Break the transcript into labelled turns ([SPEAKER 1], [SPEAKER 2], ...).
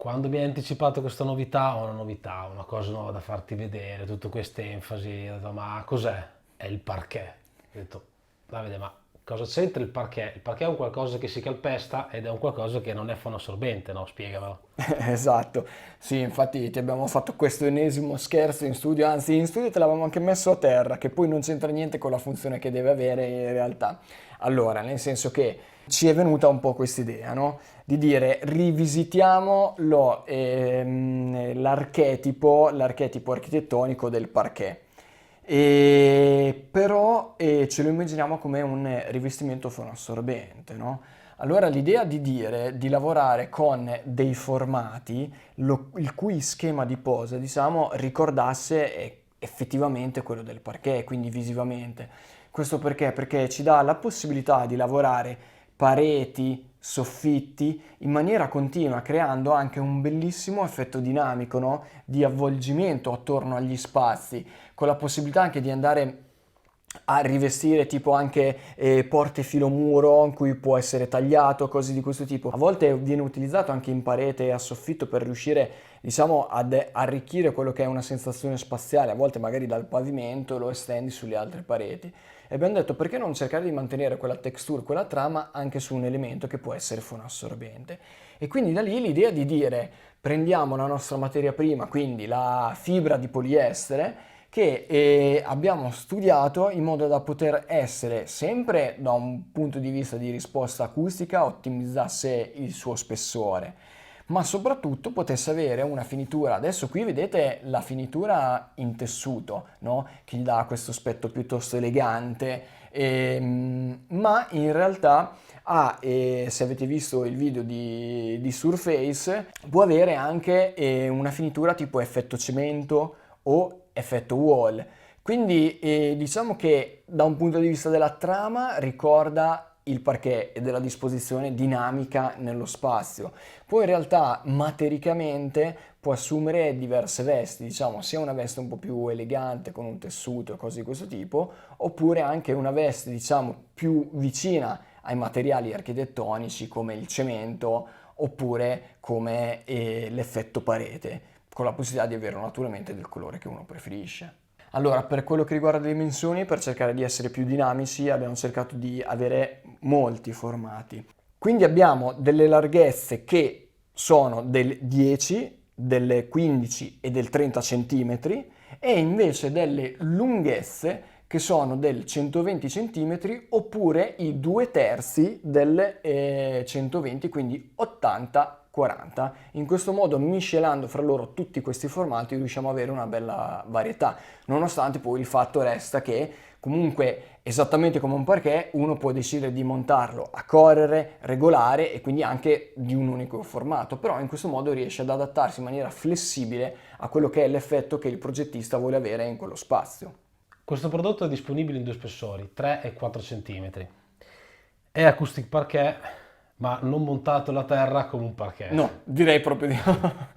[SPEAKER 1] quando mi hai anticipato questa novità, una cosa nuova da farti vedere, tutta questa enfasi, ho detto, ma cos'è? È il parquet. Ho detto, Davide, ma cosa c'entra il parquet? Il parquet è un qualcosa che si calpesta ed è un qualcosa che non è fonoassorbente, no? Spiegamelo.
[SPEAKER 2] Esatto, sì, infatti ti abbiamo fatto questo ennesimo scherzo in studio, anzi in studio te l'avevamo anche messo a terra, che poi non c'entra niente con la funzione che deve avere in realtà. Allora, nel senso che ci è venuta un po' quest'idea, no? Di dire rivisitiamo l'archetipo architettonico del parquet. E però ce lo immaginiamo come un rivestimento fonoassorbente, no? Allora l'idea di dire di lavorare con dei formati il cui schema di posa, diciamo, ricordasse effettivamente quello del parquet, quindi visivamente. Questo perché? Perché ci dà la possibilità di lavorare pareti, soffitti in maniera continua, creando anche un bellissimo effetto dinamico, no? Di avvolgimento attorno agli spazi, con la possibilità anche di andare a rivestire tipo anche porte filomuro in cui può essere tagliato, cose di questo tipo. A volte viene utilizzato anche in parete e a soffitto per riuscire, diciamo, ad arricchire quello che è una sensazione spaziale. A volte magari dal pavimento lo estendi sulle altre pareti. E abbiamo detto perché non cercare di mantenere quella texture, quella trama anche su un elemento che può essere fonoassorbente. E quindi da lì l'idea di dire prendiamo la nostra materia prima, quindi la fibra di poliestere, che abbiamo studiato in modo da poter essere sempre da un punto di vista di risposta acustica ottimizzasse il suo spessore, ma soprattutto potesse avere una finitura. Adesso qui vedete la finitura in tessuto, no? Che gli dà questo aspetto piuttosto elegante, ma in realtà se avete visto il video di Surface, può avere anche una finitura tipo effetto cemento o effetto wall. Quindi diciamo che da un punto di vista della trama ricorda il parquet e della disposizione dinamica nello spazio. Poi in realtà matericamente può assumere diverse vesti, diciamo sia una veste un po' più elegante con un tessuto e cose di questo tipo, oppure anche una veste diciamo più vicina ai materiali architettonici come il cemento oppure come l'effetto parete, con la possibilità di avere naturalmente del colore che uno preferisce. Allora, per quello che riguarda le dimensioni, per cercare di essere più dinamici, abbiamo cercato di avere molti formati. Quindi abbiamo delle larghezze che sono del 10, del 15 e del 30 centimetri e invece delle lunghezze che sono del 120 centimetri oppure i 2/3 del 120, quindi 80-40. In questo modo, miscelando fra loro tutti questi formati, riusciamo ad avere una bella varietà, nonostante poi il fatto resta che comunque esattamente come un parquet uno può decidere di montarlo a correre, regolare e quindi anche di un unico formato, però in questo modo riesce ad adattarsi in maniera flessibile a quello che è l'effetto che il progettista vuole avere in quello spazio.
[SPEAKER 1] Questo prodotto è disponibile in due spessori, 3 e 4 cm. È acoustic parquet, ma non montato alla terra come un parquet.
[SPEAKER 2] No, direi proprio di no.